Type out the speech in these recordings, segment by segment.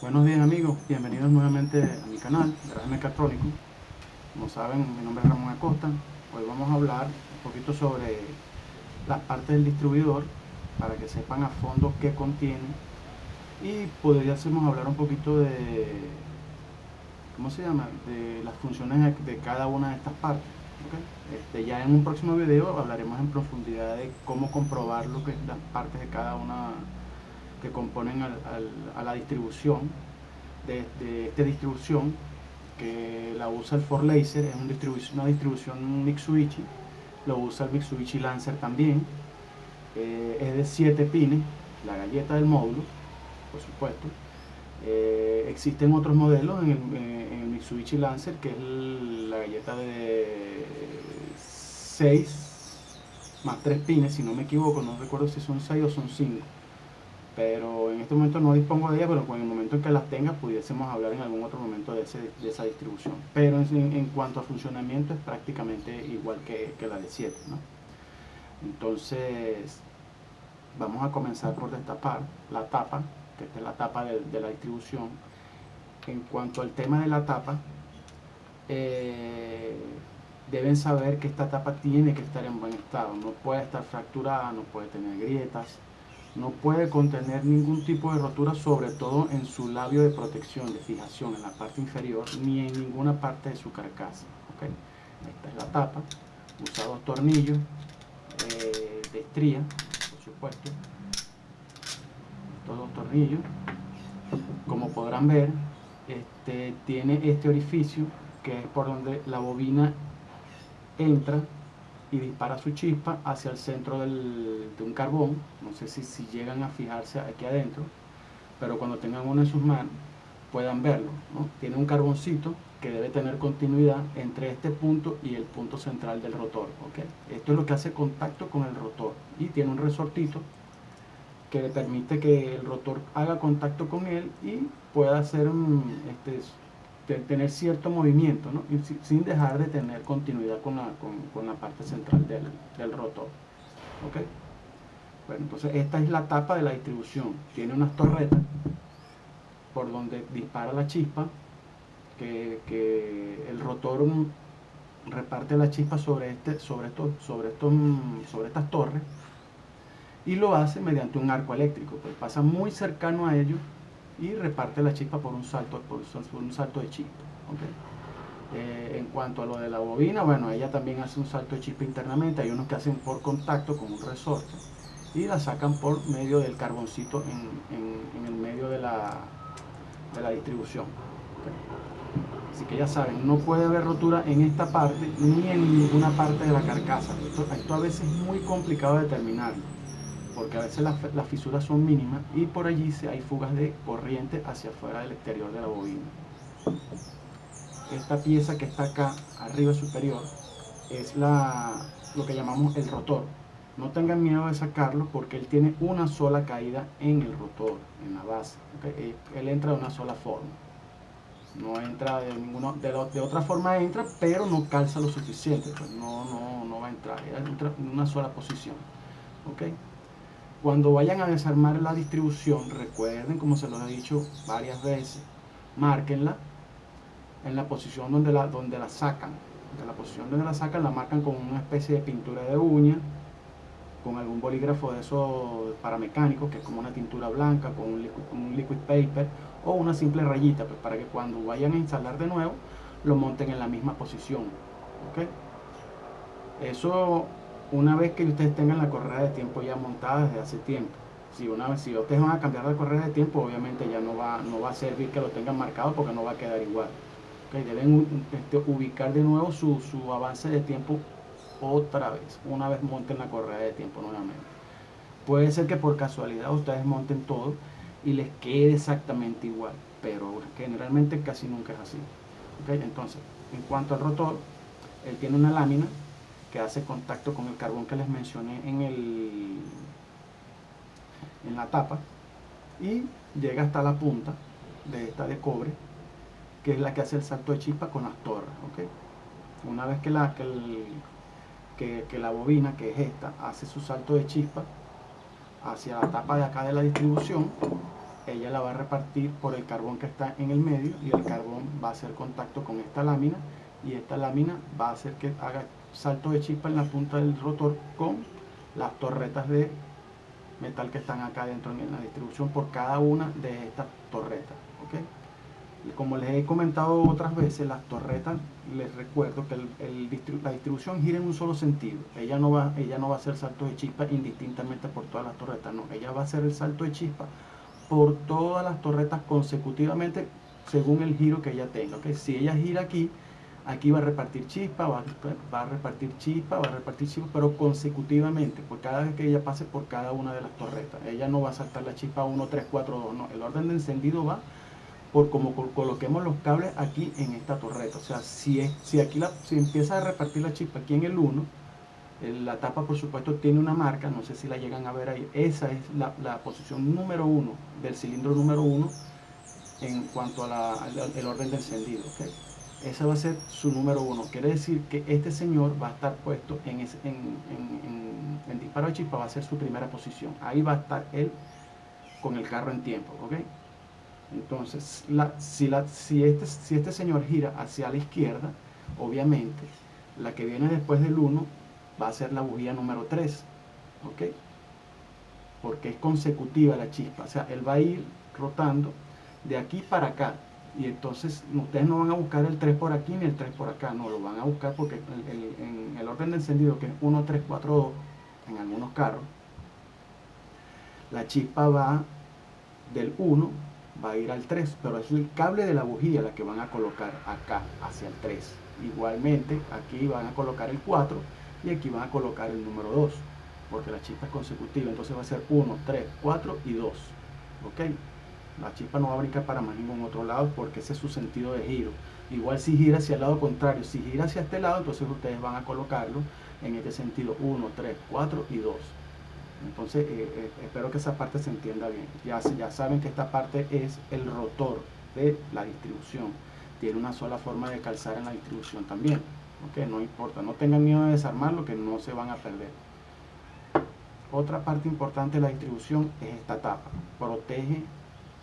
Buenos días amigos, bienvenidos nuevamente a mi canal, Garaje Mecatrónico. Como saben, mi nombre es Ramón Acosta. Hoy vamos a hablar un poquito sobre las partes del distribuidor para que sepan a fondo qué contiene y podríamos hablar un poquito de, ¿cómo se llama?, de las funciones de cada una de estas partes. ¿Ok? Ya en un próximo video hablaremos en profundidad de cómo comprobar lo que es las partes de cada una que componen a la distribución de esta distribución, que la usa el Ford Laser. Es una distribución Mitsubishi, lo usa el Mitsubishi Lancer también. Es de 7 pines, la galleta del módulo, por supuesto. Existen otros modelos en el Mitsubishi Lancer, que es la galleta de 6 más 3 pines, si no me equivoco, no recuerdo si son 6 o son 5, pero en este momento no dispongo de ella, pero en el momento en que las tenga pudiésemos hablar en algún otro momento de esa distribución. Pero en cuanto a funcionamiento es prácticamente igual que la de 7, ¿no? Entonces vamos a comenzar por destapar la tapa, que esta es la tapa de la distribución. En cuanto al tema de la tapa, eh, deben saber que esta tapa tiene que estar en buen estado, no puede estar fracturada, no puede tener grietas, no puede contener ningún tipo de rotura, sobre todo en su labio de protección, de fijación, en la parte inferior, ni en ninguna parte de su carcasa. ¿Okay? Esta es la tapa, usa 2 tornillos de estría, por supuesto, estos 2 tornillos. Como podrán ver, tiene este orificio, que es por donde la bobina entra y dispara su chispa hacia el centro de un carbón. No sé si llegan a fijarse aquí adentro, pero cuando tengan uno en sus manos puedan verlo, ¿no? Tiene un carboncito que debe tener continuidad entre este punto y el punto central del rotor. ¿Okay? Esto es lo que hace contacto con el rotor, y tiene un resortito que le permite que el rotor haga contacto con él y pueda hacer tener cierto movimiento, ¿no? Y sin dejar de tener continuidad con la parte central del rotor. ¿Okay? Bueno, entonces esta es la tapa de la distribución. Tiene unas torretas por donde dispara la chispa, que el rotor reparte la chispa sobre estas torres, y lo hace mediante un arco eléctrico, pues pasa muy cercano a ellos y reparte la chispa por un salto de chispa. ¿Okay? En cuanto a lo de la bobina, bueno, ella también hace un salto de chispa internamente. Hay unos que hacen por contacto con un resorte y la sacan por medio del carboncito en el medio de la distribución. ¿Okay? Así que ya saben, no puede haber rotura en esta parte ni en ninguna parte de la carcasa. Esto a veces es muy complicado de determinar, porque a veces las fisuras son mínimas y por allí hay fugas de corriente hacia afuera del exterior de la bobina. Esta pieza que está acá arriba superior es lo que llamamos el rotor. No tengan miedo de sacarlo, porque él tiene una sola caída en el rotor, en la base. ¿Okay? Él entra de una sola forma, no entra de otra forma, entra, pero no calza lo suficiente, pues no va a entrar, entra en una sola posición. ¿Okay? Cuando vayan a desarmar la distribución, recuerden, como se los he dicho varias veces, márquenla en la posición donde la sacan. En la posición donde la sacan la marcan con una especie de pintura de uña, con algún bolígrafo de esos para mecánicos, que es como una tintura blanca, con un liquid paper, o una simple rayita, pues para que cuando vayan a instalar de nuevo lo monten en la misma posición. ¿Okay? Eso una vez que ustedes tengan la correa de tiempo ya montada desde hace tiempo. Si ustedes van a cambiar de correa de tiempo, obviamente ya no va a servir que lo tengan marcado, porque no va a quedar igual. ¿Okay? Deben ubicar de nuevo su avance de tiempo otra vez, una vez monten la correa de tiempo nuevamente. Puede ser que por casualidad ustedes monten todo y les quede exactamente igual, pero generalmente casi nunca es así. ¿Okay? Entonces, en cuanto al rotor, él tiene una lámina que hace contacto con el carbón que les mencioné en la tapa, y llega hasta la punta de esta de cobre, que es la que hace el salto de chispa con las torres. ¿Okay? Una vez que la bobina, que es esta, hace su salto de chispa hacia la tapa de acá de la distribución, ella la va a repartir por el carbón que está en el medio, y el carbón va a hacer contacto con esta lámina, y esta lámina va a hacer que haga saltos de chispa en la punta del rotor con las torretas de metal que están acá dentro en la distribución por cada una de estas torretas, ¿ok? Y como les he comentado otras veces, las torretas, les recuerdo que la distribución gira en un solo sentido. Ella no va a hacer saltos de chispa indistintamente por todas las torretas, no. Ella va a hacer el salto de chispa por todas las torretas consecutivamente según el giro que ella tenga, ¿ok? Si ella gira aquí, aquí va a repartir chispa, va a repartir chispa, va a repartir chispa, pero consecutivamente, pues cada vez que ella pase por cada una de las torretas. Ella no va a saltar la chispa 1, 3, 4, 2, no. El orden de encendido va por como coloquemos los cables aquí en esta torreta. O sea, si empieza a repartir la chispa aquí en el 1, la tapa por supuesto tiene una marca, no sé si la llegan a ver ahí. Esa es la posición número 1 del cilindro número 1 en cuanto al orden de encendido, ¿okay? Ese va a ser su número 1. Quiere decir que este señor va a estar puesto en disparo de chispa, va a ser su primera posición. Ahí va a estar él con el carro en tiempo, ¿ok? Entonces, si este señor gira hacia la izquierda, obviamente, la que viene después del 1 va a ser la bujía número 3, ¿ok? Porque es consecutiva la chispa, o sea, él va a ir rotando de aquí para acá. Y entonces ustedes no van a buscar el 3 por aquí ni el 3 por acá, no, lo van a buscar porque en el orden de encendido, que es 1, 3, 4, 2, en algunos carros, la chispa va del 1, va a ir al 3, pero es el cable de la bujía la que van a colocar acá hacia el 3. Igualmente aquí van a colocar el 4 y aquí van a colocar el número 2, porque la chispa es consecutiva, entonces va a ser 1, 3, 4 y 2, ¿ok? La chispa no va a brincar para más ningún otro lado porque ese es su sentido de giro. Igual si gira hacia el lado contrario, si gira hacia este lado, entonces ustedes van a colocarlo en este sentido: 1, 3, 4 y 2. Entonces espero que esa parte se entienda bien. Ya saben que esta parte es el rotor de la distribución. Tiene una sola forma de calzar en la distribución también, ¿ok? No importa, no tengan miedo de desarmarlo, que no se van a perder. Otra parte importante de la distribución es esta tapa. Protege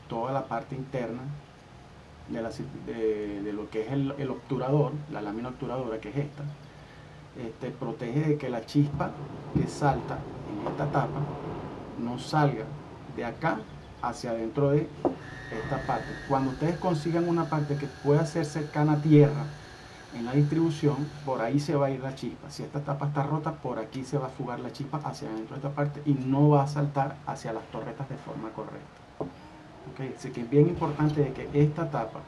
toda la parte interna de lo que es el obturador, la lámina obturadora, que es esta. Protege de que la chispa que salta en esta tapa no salga de acá hacia adentro de esta parte. Cuando ustedes consigan una parte que pueda ser cercana a tierra en la distribución, por ahí se va a ir la chispa. Si esta tapa está rota, por aquí se va a fugar la chispa hacia adentro de esta parte y no va a saltar hacia las torretas de forma correcta. ¿Okay? Así que es bien importante de que esta tapa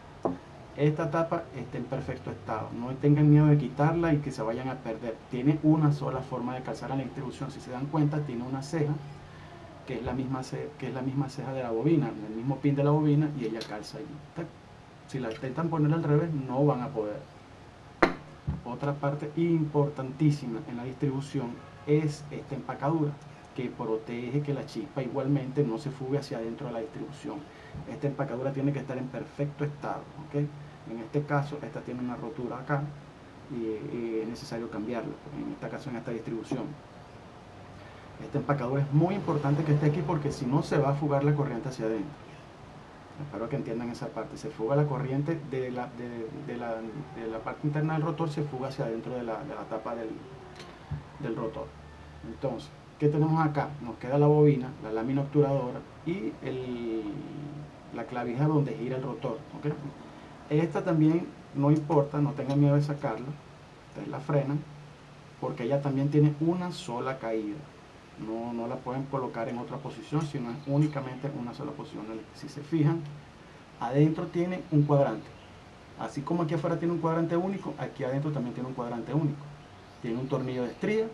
esté en perfecto estado. No tengan miedo de quitarla y que se vayan a perder. Tiene una sola forma de calzar en la distribución. Si se dan cuenta, tiene una ceja que es la misma ceja de la bobina, el mismo pin de la bobina, y ella calza allí. Si la intentan poner al revés, no van a poder. Otra parte importantísima en la distribución es esta empacadura, que protege que la chispa igualmente no se fugue hacia adentro de la distribución. Esta empacadura tiene que estar en perfecto estado, ¿okay? En este caso, esta tiene una rotura acá y es necesario cambiarla, en este caso en esta distribución. Esta empacadura es muy importante que esté aquí porque si no se va a fugar la corriente hacia adentro. Espero que entiendan esa parte. Se fuga la corriente de la parte interna del rotor, se fuga hacia adentro de la tapa del rotor. Entonces, ¿qué tenemos acá? Nos queda la bobina, la lámina obturadora y la clavija donde gira el rotor, ¿okay? Esta también no importa, no tengan miedo de sacarla. Ustedes la frenan porque ella también tiene una sola caída. No la pueden colocar en otra posición, sino es únicamente en una sola posición. Si se fijan, adentro tiene un cuadrante. Así como aquí afuera tiene un cuadrante único, aquí adentro también tiene un cuadrante único. Tiene un tornillo de estría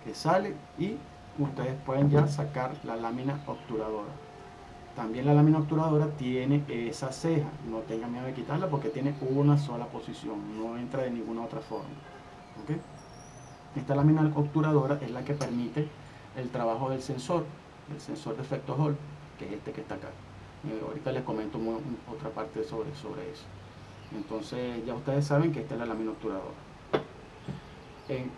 que sale y ustedes pueden ya sacar la lámina obturadora. También la lámina obturadora tiene esa ceja, no tengan miedo de quitarla porque tiene una sola posición, no entra de ninguna otra forma. ¿Okay? Esta lámina obturadora es la que permite el trabajo del sensor de efecto Hall, que es este que está acá. Ahorita les comento otra parte sobre eso. Entonces ya ustedes saben que esta es la lámina obturadora. En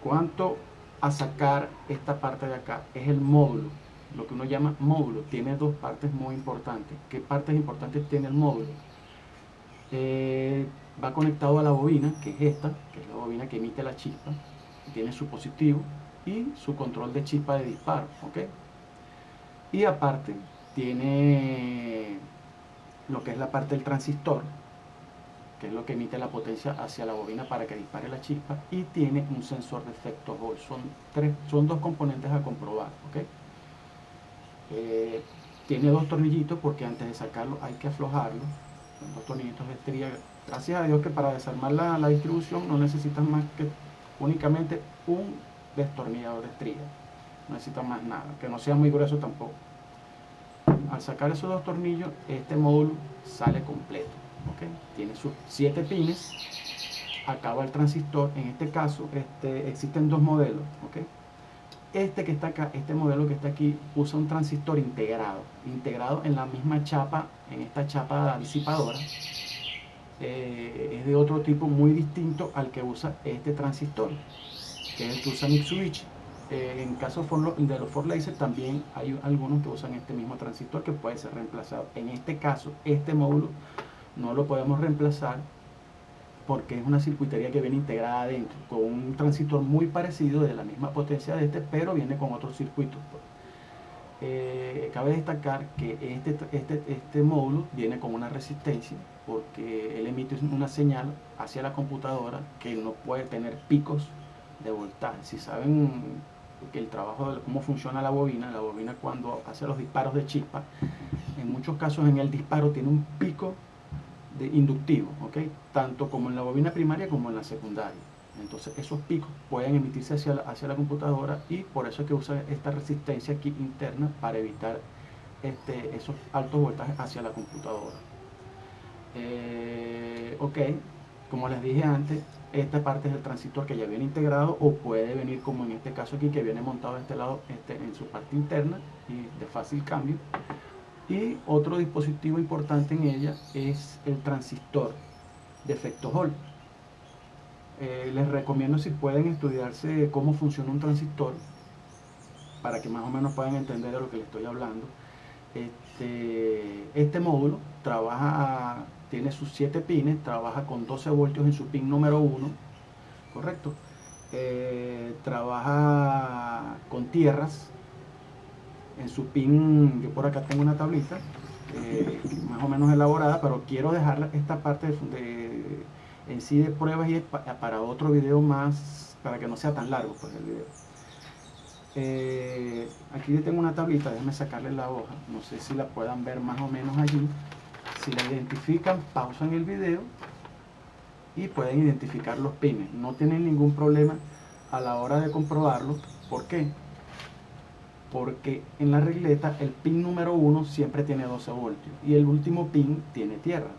cuanto a sacar esta parte de acá, es el módulo lo que uno llama módulo, tiene dos partes muy importantes. ¿Qué partes importantes tiene el módulo? Va conectado a la bobina, que es esta, que es la bobina que emite la chispa, tiene su positivo y su control de chispa de disparo, ¿ok? Y aparte tiene lo que es la parte del transistor, que es lo que emite la potencia hacia la bobina para que dispare la chispa, y tiene un sensor de efecto Hall. Son dos componentes a comprobar, ¿ok? Tiene dos tornillitos porque antes de sacarlo hay que aflojarlo. Son dos tornillitos de estría. Gracias a Dios que para desarmar la distribución no necesitas más que únicamente un destornillador de estría. No necesitas más nada, que no sea muy grueso tampoco. Al sacar esos dos tornillos, este módulo sale completo, ¿okay? Tiene sus 7 pines, acaba el transistor. En este caso existen dos modelos, ¿okay? Este que está acá, este modelo que está aquí, usa un transistor integrado en la misma chapa, en esta chapa disipadora. Es de otro tipo muy distinto al que usa este transistor, que es el que usa Mitsubishi. En caso de los Ford Laser también hay algunos que usan este mismo transistor que puede ser reemplazado. En este caso, este módulo no lo podemos reemplazar porque es una circuitería que viene integrada adentro, con un transistor muy parecido, de la misma potencia de este, pero viene con otros circuitos. Cabe destacar que este módulo viene con una resistencia, porque él emite una señal hacia la computadora que no puede tener picos de voltaje. Si saben que el trabajo de cómo funciona la bobina cuando hace los disparos de chispa, en muchos casos en el disparo tiene un pico inductivo, ¿okay? Tanto como en la bobina primaria como en la secundaria. Entonces esos picos pueden emitirse hacia la computadora, y por eso es que usa esta resistencia aquí interna para evitar esos altos voltajes hacia la computadora. Ok, como les dije antes, esta parte es el transistor que ya viene integrado, o puede venir como en este caso aquí, que viene montado de este lado en su parte interna y de fácil cambio. Y otro dispositivo importante en ella es el transistor de efecto Hall. Les recomiendo, si pueden, estudiarse cómo funciona un transistor para que más o menos puedan entender de lo que les estoy hablando. Este módulo tiene sus 7 pines, trabaja con 12 voltios en su pin número 1, correcto. Trabaja con tierras en su pin. Yo por acá tengo una tablita más o menos elaborada, pero quiero dejar esta parte en sí de pruebas y para otro video más, para que no sea tan largo pues el video. Aquí yo tengo una tablita, déjenme sacarle la hoja, no sé si la puedan ver más o menos allí. Si la identifican, pausan el video y pueden identificar los pines. No tienen ningún problema a la hora de comprobarlo. ¿Por qué? Porque en la regleta el pin número 1 siempre tiene 12 voltios y el último pin tiene tierra.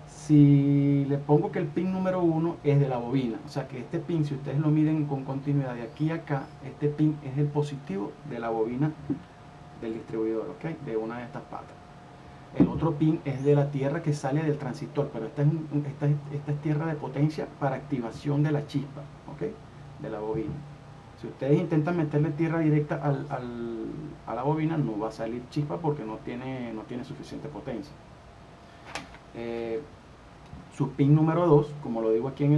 Si le pongo que el pin número 1 es de la bobina, o sea que este pin, si ustedes lo miden con continuidad de aquí a acá, este pin es el positivo de la bobina del distribuidor, ¿ok? De una de estas patas. El otro pin es de la tierra que sale del transistor, pero esta es tierra de potencia para activación de la chispa, ¿ok? De la bobina. Si ustedes intentan meterle tierra directa a la bobina, no va a salir chispa porque no tiene suficiente potencia. Su pin número 2, como lo digo aquí en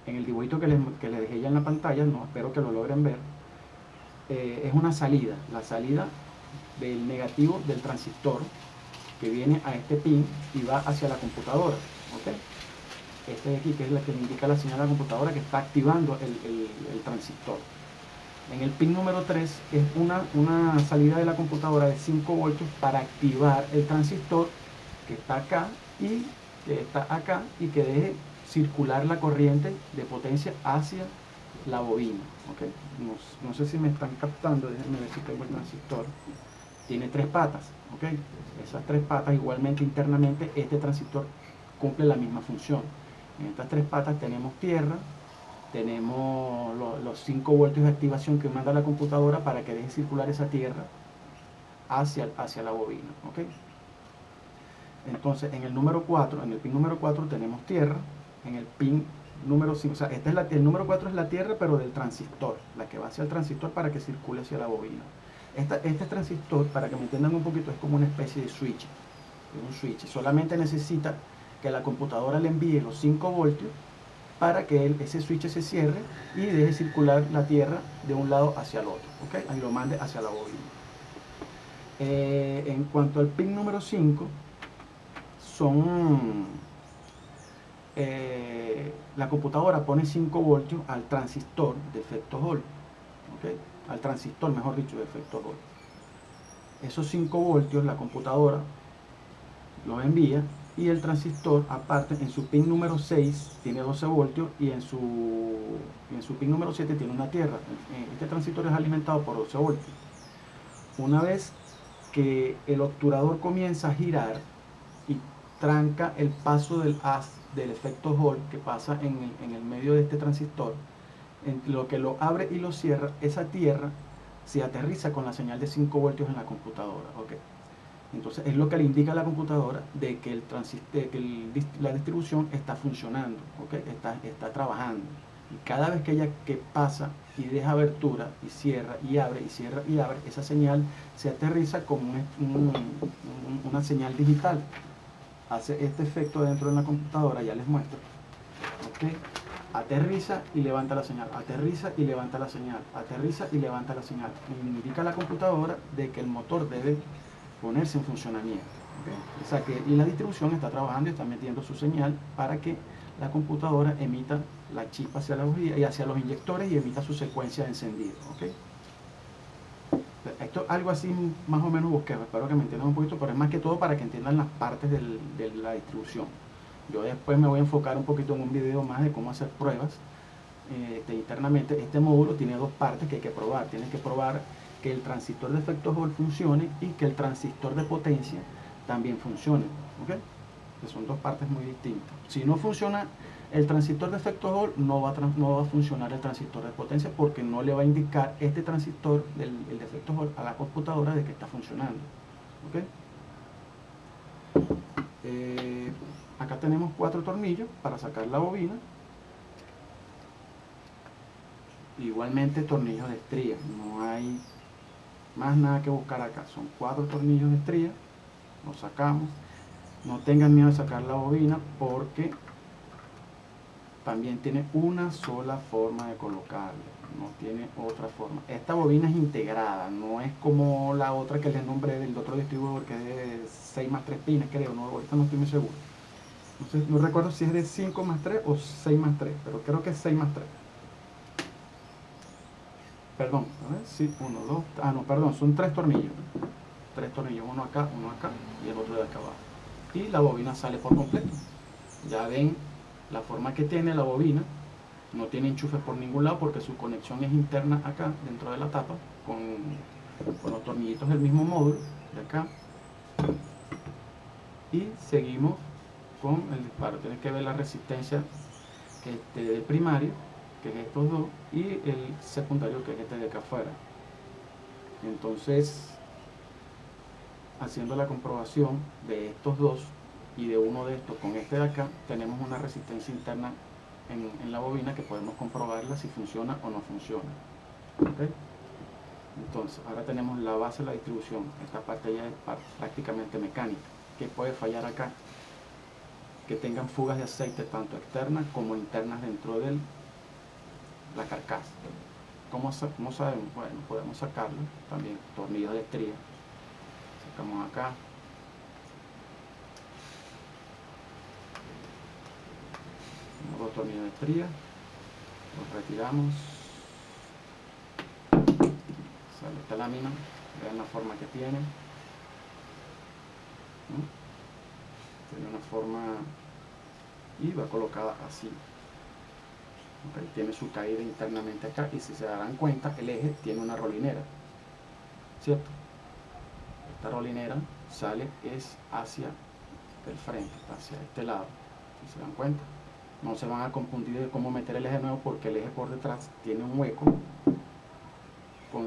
el dibujito que les dejé ya en la pantalla, no espero que lo logren ver, es una salida, la salida del negativo del transistor que viene a este pin y va hacia la computadora, ¿okay? Este de aquí, que es la que me indica la señal a la computadora que está activando el transistor. En el pin número 3 es una salida de la computadora de 5 voltios para activar el transistor que está acá y que está acá, y que deje circular la corriente de potencia hacia la bobina, ¿okay? No sé si me están captando, déjenme ver si tengo el transistor. Tiene 3 patas, ¿okay? Esas 3 patas, igualmente internamente este transistor cumple la misma función. En estas 3 patas tenemos tierra, tenemos los 5 voltios de activación que manda la computadora para que deje circular esa tierra hacia la bobina, ¿okay? Entonces en el pin número 4 tenemos tierra, en el pin número 5, o sea, el número 4 es la tierra, pero del transistor, la que va hacia el transistor para que circule hacia la bobina. Este transistor, para que me entiendan un poquito, es como una especie de switch, es un switch, solamente necesita que la computadora le envíe los 5 voltios para que ese switch se cierre y deje circular la tierra de un lado hacia el otro, ¿ok? Y lo mande hacia la bobina. En cuanto al pin número 5, son la computadora pone 5 voltios al transistor de efecto Hall, ¿okay? Al transistor, mejor dicho, de efecto Hall. Esos 5 voltios la computadora los envía y el transistor, aparte, en su pin número 6 tiene 12 voltios y en su pin número 7 tiene una tierra. Este transistor es alimentado por 12 voltios. Una vez que el obturador comienza a girar y tranca el paso del haz del efecto Hall que pasa en el medio de este transistor, en lo que lo abre y lo cierra, esa tierra se aterriza con la señal de 5 voltios en la computadora. ¿Okay? Entonces es lo que le indica a la computadora de que, la distribución está funcionando, ¿okay? Está trabajando. Y cada vez que ella pasa y deja abertura y cierra y abre y cierra y abre, esa señal se aterriza como una señal digital. Hace este efecto dentro de la computadora, ya les muestro. ¿Okay? Aterriza y levanta la señal, aterriza y levanta la señal, aterriza y levanta la señal. Indica a la computadora de que el motor debe ponerse en funcionamiento. ¿Okay? O sea que la distribución está trabajando y está metiendo su señal para que la computadora emita la chispa hacia la bujía y hacia los inyectores y emita su secuencia de encendido. ¿Okay? Esto algo así más o menos busqué, espero que me entiendan un poquito, pero es más que todo para que entiendan las partes de la distribución. Yo después me voy a enfocar un poquito en un video más de cómo hacer pruebas internamente. Este módulo tiene dos partes que hay que probar. Tienes que probar que el transistor de efecto Hall funcione y que el transistor de potencia también funcione. ¿Okay? Que son dos partes muy distintas. Si no funciona el transistor de efecto Hall, no va a funcionar el transistor de potencia porque no le va a indicar este transistor el de efecto Hall a la computadora de que está funcionando. ¿Okay? Acá tenemos 4 tornillos para sacar la bobina. Igualmente tornillos de estría, no hay más nada que buscar acá, son 4 tornillos de estría, los sacamos. No tengan miedo de sacar la bobina porque también tiene una sola forma de colocarla, no tiene otra forma. Esta bobina es integrada, no es como la otra que les nombré del otro distribuidor que es de 6 más 3 pines, creo, no, ahorita no estoy muy seguro. Entonces, no recuerdo si es de 5 más 3 o 6 más 3, pero creo que es 6 más 3. Perdón, a ver, sí, 1, 2, no, perdón, son 3 tornillos. 3 tornillos, uno acá y el otro de acá abajo. Y la bobina sale por completo. Ya ven la forma que tiene la bobina. No tiene enchufes por ningún lado porque su conexión es interna acá, dentro de la tapa, con los tornillitos del mismo módulo, de acá. Y seguimos con el disparo. Tienes que ver la resistencia del primario, que es estos dos, y el secundario, que es este de acá afuera. Entonces, haciendo la comprobación de estos dos y de uno de estos con este de acá, tenemos una resistencia interna en la bobina que podemos comprobarla si funciona o no funciona. ¿Okay? Entonces, ahora tenemos la base de la distribución. Esta parte ya es prácticamente mecánica. ¿Qué puede fallar acá? Que tengan fugas de aceite tanto externas como internas dentro de la carcasa. ¿Cómo sabemos? Bueno, podemos sacarlo también, tornillos de estría. Sacamos acá. Los tornillos de estría, los retiramos. Sale esta lámina, vean la forma que tiene. Tiene una forma y va colocada así. Okay. Tiene su caída internamente acá y si se darán cuenta el eje tiene una rolinera, ¿cierto? Esta rolinera sale es hacia el frente, hacia este lado, si se dan cuenta. No se van a confundir de cómo meter el eje nuevo porque el eje por detrás tiene un hueco con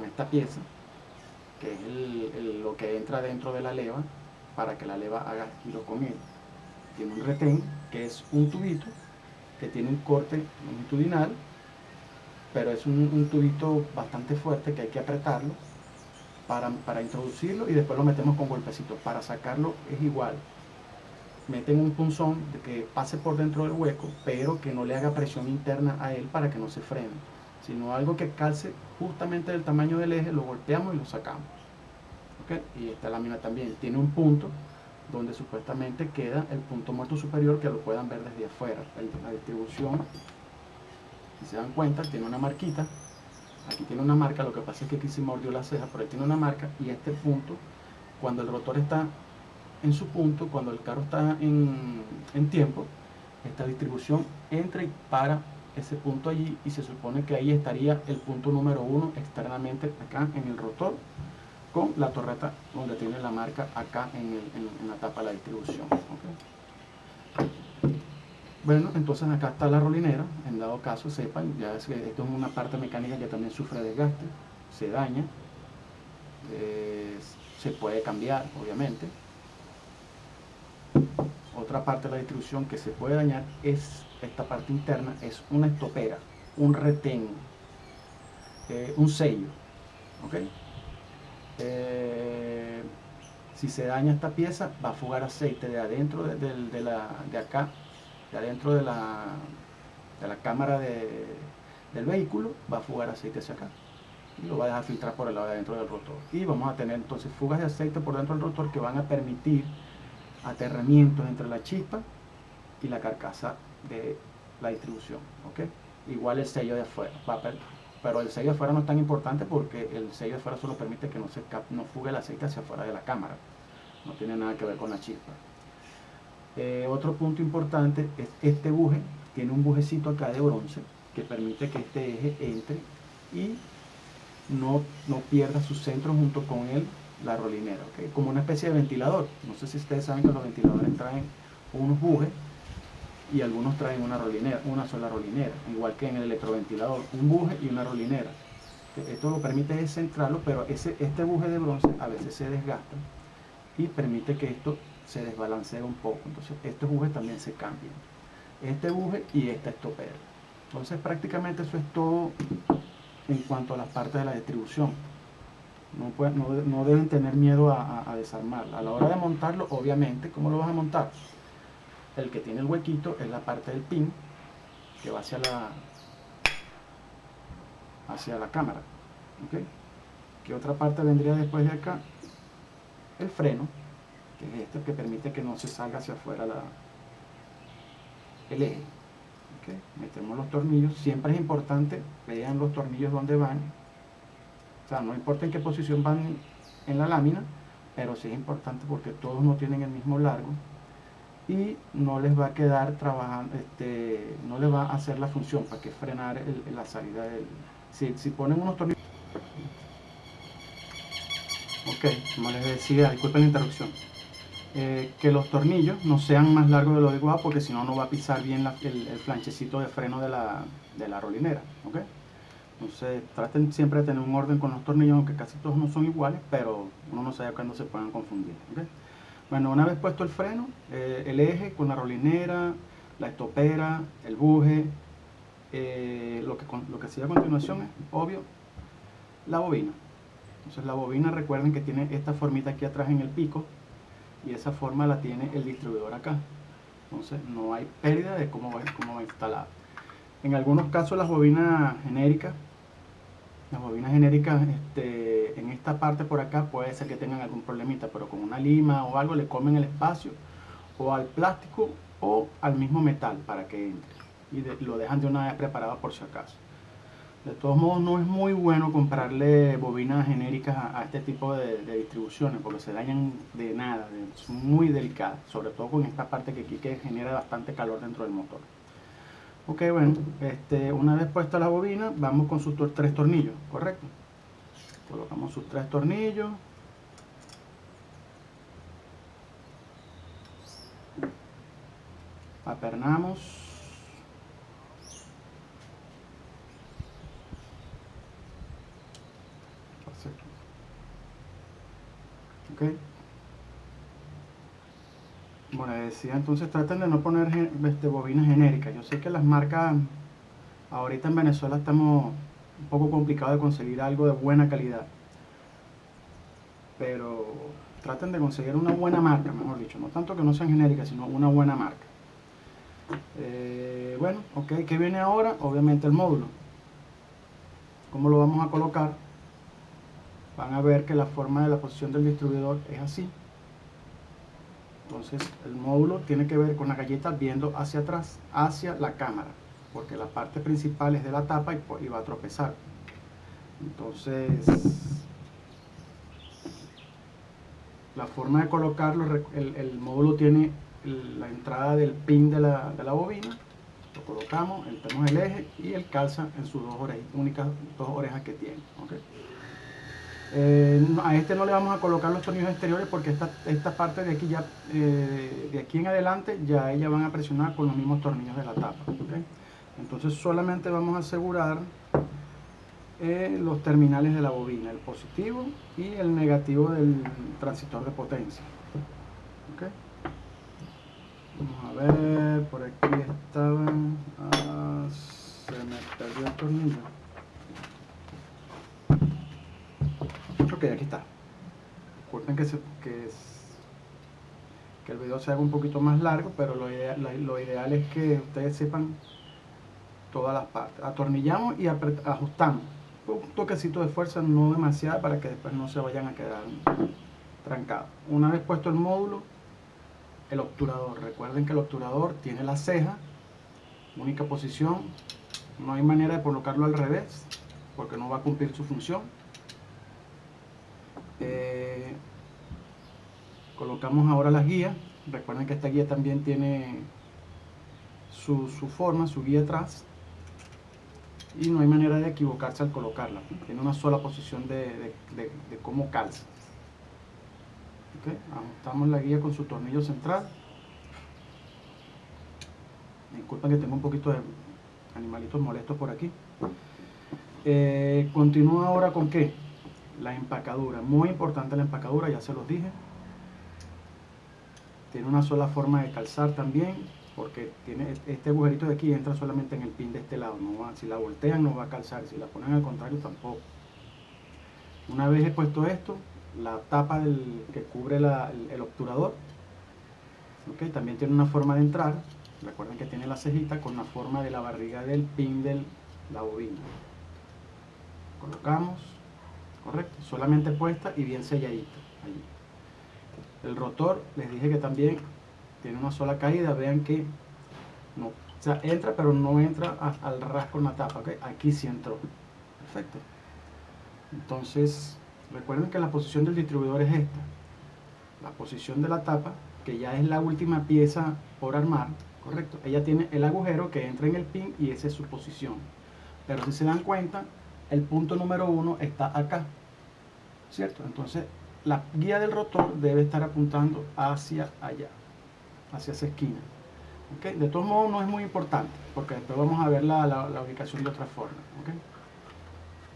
esta pieza que es lo que entra dentro de la leva para que la leva haga giro con él. Tiene un retén que es un tubito que tiene un corte longitudinal, pero es un tubito bastante fuerte que hay que apretarlo para introducirlo, y después lo metemos con golpecitos. Para sacarlo es igual, meten un punzón de que pase por dentro del hueco, pero que no le haga presión interna a él para que no se frene, sino algo que calce justamente del tamaño del eje, lo golpeamos y lo sacamos. ¿Okay? Y esta lámina también tiene un punto donde supuestamente queda el punto muerto superior, que lo puedan ver desde afuera. La distribución, si se dan cuenta, tiene una marquita. Aquí tiene una marca, lo que pasa es que aquí se mordió la ceja, pero ahí tiene una marca. Y este punto, cuando el rotor está en su punto, cuando el carro está en tiempo, esta distribución entra y para ese punto allí, y se supone que ahí estaría el punto número 1 externamente acá en el rotor, con la torreta donde tiene la marca acá en la tapa de la distribución. ¿Okay? Bueno, entonces acá está la rolinera. En dado caso sepan, ya es que esto es una parte mecánica que también sufre desgaste, se daña, se puede cambiar obviamente. Otra parte de la distribución que se puede dañar es esta parte interna, es una estopera, un retén, un sello. ¿Okay? Si se daña esta pieza, va a fugar aceite de adentro de acá, de adentro de la cámara del vehículo, va a fugar aceite hacia acá y lo va a dejar filtrar por el lado de adentro del rotor. Y vamos a tener entonces fugas de aceite por dentro del rotor que van a permitir aterramientos entre la chispa y la carcasa de la distribución. ¿Okay? Igual el sello de afuera, pero el sello de afuera no es tan importante, porque el sello de afuera solo permite que no fugue el aceite hacia afuera de la cámara, no tiene nada que ver con la chispa. Otro punto importante es este buje, tiene un bujecito acá de bronce que permite que este eje entre y no pierda su centro junto con la rolinera, ¿okay? Como una especie de ventilador. No sé si ustedes saben que los ventiladores traen unos bujes y algunos traen una rolinera, una sola rolinera, igual que en el electroventilador, un buje y una rolinera. Esto lo permite es centrarlo, pero este buje de bronce a veces se desgasta y permite que esto se desbalancee un poco. Entonces estos bujes también se cambian, este buje y esta estopera. Entonces prácticamente eso es todo en cuanto a las partes de la distribución. No deben tener miedo a desarmarla. A la hora de montarlo, obviamente, ¿cómo lo vas a montar? El que tiene el huequito es la parte del pin que va hacia la cámara. ¿Okay? ¿Qué otra parte vendría después de acá? El freno, que es este que permite que no se salga hacia afuera el eje. ¿Okay? Metemos los tornillos. Siempre es importante, vean los tornillos donde van. O sea, no importa en qué posición van en la lámina, pero sí es importante porque todos no tienen el mismo largo y no les va a quedar trabajando, no les va a hacer la función para que frenar la salida del... Si ponen unos tornillos... Ok, como les decía, disculpen la interrupción. Que los tornillos no sean más largos de lo adecuado, porque si no, no va a pisar bien el flanchecito de freno de la rolinera. ¿Okay? Entonces traten siempre de tener un orden con los tornillos, aunque casi todos no son iguales, pero uno no sabe cuándo se puedan confundir. ¿Okay? Bueno, una vez puesto el freno, el eje con la rolinera, la estopera, el buje, lo que sigue a continuación es, obvio, la bobina. Entonces la bobina, recuerden que tiene esta formita aquí atrás en el pico, y esa forma la tiene el distribuidor acá. Entonces no hay pérdida de cómo va instalada. En algunos casos las bobinas genéricas, en esta parte por acá puede ser que tengan algún problemita, pero con una lima o algo le comen el espacio, o al plástico o al mismo metal, para que entre, y lo dejan de una vez preparado por si acaso. De todos modos, no es muy bueno comprarle bobinas genéricas a este tipo de distribuciones, porque se dañan de nada, son muy delicadas, sobre todo con esta parte que aquí, que genera bastante calor dentro del motor. Ok, bueno, una vez puesta la bobina, vamos con sus 3 tornillos, ¿correcto? Colocamos sus 3 tornillos. Apernamos. Ok. Bueno, decía, entonces traten de no poner bobinas genéricas. Yo sé que las marcas, ahorita en Venezuela estamos un poco complicado de conseguir algo de buena calidad, pero traten de conseguir una buena marca, mejor dicho, no tanto que no sean genéricas, sino una buena marca. Bueno, ok, ¿qué viene ahora? Obviamente el módulo. ¿Cómo lo vamos a colocar? Van a ver que la forma de la posición del distribuidor es así. Entonces el módulo tiene que ver con la galleta viendo hacia atrás, hacia la cámara, porque la parte principal es de la tapa y va a tropezar. Entonces la forma de colocarlo, el módulo tiene la entrada del pin de la bobina, lo colocamos, metemos el eje y él calza en sus dos orejas, únicas dos orejas que tiene. ¿Okay? A este no le vamos a colocar los tornillos exteriores porque esta parte de aquí ya, de aquí en adelante, ya ellas van a presionar con los mismos tornillos de la tapa. ¿Okay? Entonces solamente vamos a asegurar los terminales de la bobina, el positivo y el negativo del transistor de potencia. ¿Okay? Vamos a ver, por aquí estaba, se me perdió el tornillo. Ok, aquí está. Recuerden que el video se haga un poquito más largo, pero lo ideal es que ustedes sepan todas las partes. Atornillamos y ajustamos. Un toquecito de fuerza, no demasiado, para que después no se vayan a quedar trancados. Una vez puesto el módulo, el obturador. Recuerden que el obturador tiene la ceja, única posición. No hay manera de colocarlo al revés, porque no va a cumplir su función. Colocamos ahora las guías. Recuerden que esta guía también tiene su forma, su guía atrás, y no hay manera de equivocarse al colocarla. Tiene una sola posición de cómo calza. ¿Okay? Ajustamos la guía con su tornillo central. Disculpen que tengo un poquito de animalitos molestos por aquí. Continúa ahora con ¿qué? La empacadura. Muy importante la empacadura, ya se los dije. Tiene una sola forma de calzar también, porque tiene este agujerito de aquí, entra solamente en el pin de este lado. No va, si la voltean no va a calzar, si la ponen al contrario tampoco. Una vez he puesto esto, la tapa que cubre el obturador, ¿okay? También tiene una forma de entrar. Recuerden que tiene la cejita con la forma de la barriga del pin de la bobina. Colocamos, correcto, solamente puesta y bien selladita allí. El rotor, les dije que también tiene una sola caída. Vean que no, o sea, entra pero no entra al ras con la tapa. ¿Okay? Aquí sí entró. Perfecto. Entonces recuerden que la posición del distribuidor es esta. La posición de la tapa, que ya es la última pieza por armar, correcto, ella tiene el agujero que entra en el pin y esa es su posición. Pero si se dan cuenta, el punto número 1 está acá, ¿cierto? Entonces la guía del rotor debe estar apuntando hacia allá, hacia esa esquina. ¿Okay? De todos modos no es muy importante, porque después vamos a ver la ubicación de otra forma. ¿Okay?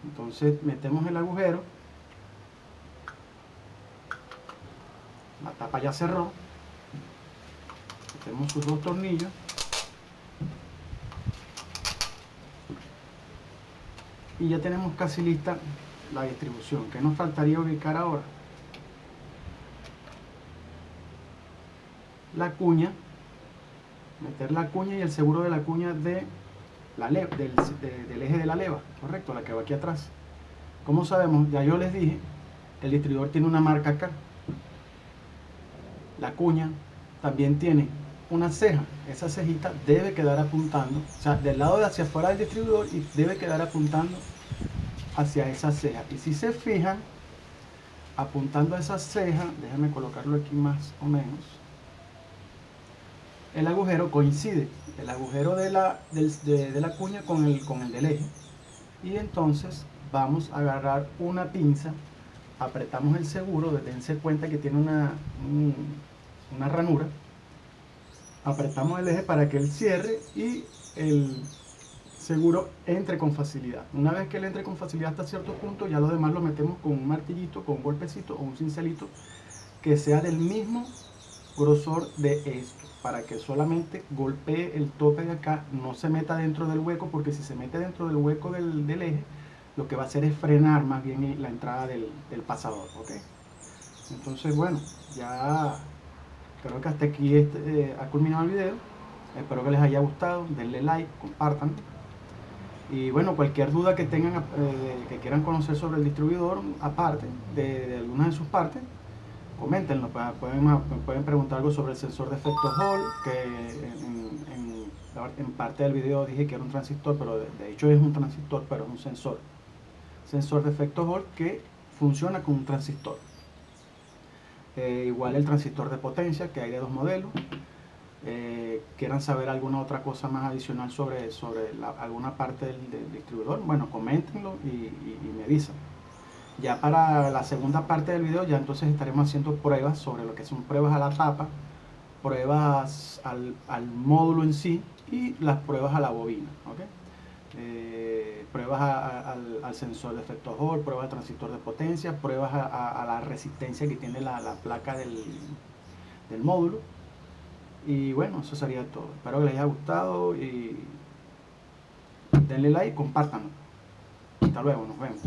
Entonces metemos el agujero, la tapa ya cerró, metemos sus dos tornillos y ya tenemos casi lista la distribución. ¿Qué nos faltaría ubicar ahora? La cuña, meter la cuña y el seguro de la cuña de del eje de la leva, correcto, la que va aquí atrás. Como sabemos, ya yo les dije, el distribuidor tiene una marca acá. La cuña también tiene una ceja. Esa cejita debe quedar apuntando, o sea, del lado de hacia afuera del distribuidor, y debe quedar apuntando hacia esa ceja. Y si se fijan, apuntando a esa ceja, déjenme colocarlo aquí más o menos, el agujero coincide, el agujero de la cuña con el del eje. Y entonces vamos a agarrar una pinza, apretamos el seguro, dense cuenta que tiene una ranura, apretamos el eje para que él cierre y el seguro entre con facilidad. Una vez que él entre con facilidad hasta cierto punto, ya lo demás lo metemos con un martillito, con un golpecito o un cincelito que sea del mismo grosor de esto, para que solamente golpee el tope de acá, no se meta dentro del hueco, porque si se mete dentro del hueco del eje, lo que va a hacer es frenar más bien la entrada del pasador, ¿ok? Entonces, bueno, ya creo que hasta aquí ha culminado el video. Espero que les haya gustado, denle like, compartan. Y bueno, cualquier duda que tengan, que quieran conocer sobre el distribuidor, aparte de algunas de sus partes, coméntenlo. Pueden preguntar algo sobre el sensor de efecto Hall, que en parte del video dije que era un transistor, pero de hecho es un transistor, pero es un sensor de efecto Hall que funciona con un transistor. Igual el transistor de potencia, que hay de dos modelos. Quieran saber alguna otra cosa más adicional sobre alguna parte del distribuidor, bueno, coméntenlo y me avisan. Ya para la segunda parte del video, ya entonces estaremos haciendo pruebas sobre lo que son pruebas a la tapa, pruebas al módulo en sí y las pruebas a la bobina, ¿okay? Pruebas al sensor de efecto Hall, pruebas al transistor de potencia, pruebas a la resistencia que tiene la placa del módulo. Y bueno, eso sería todo. Espero que les haya gustado y denle like, compártanlo. Hasta luego, nos vemos.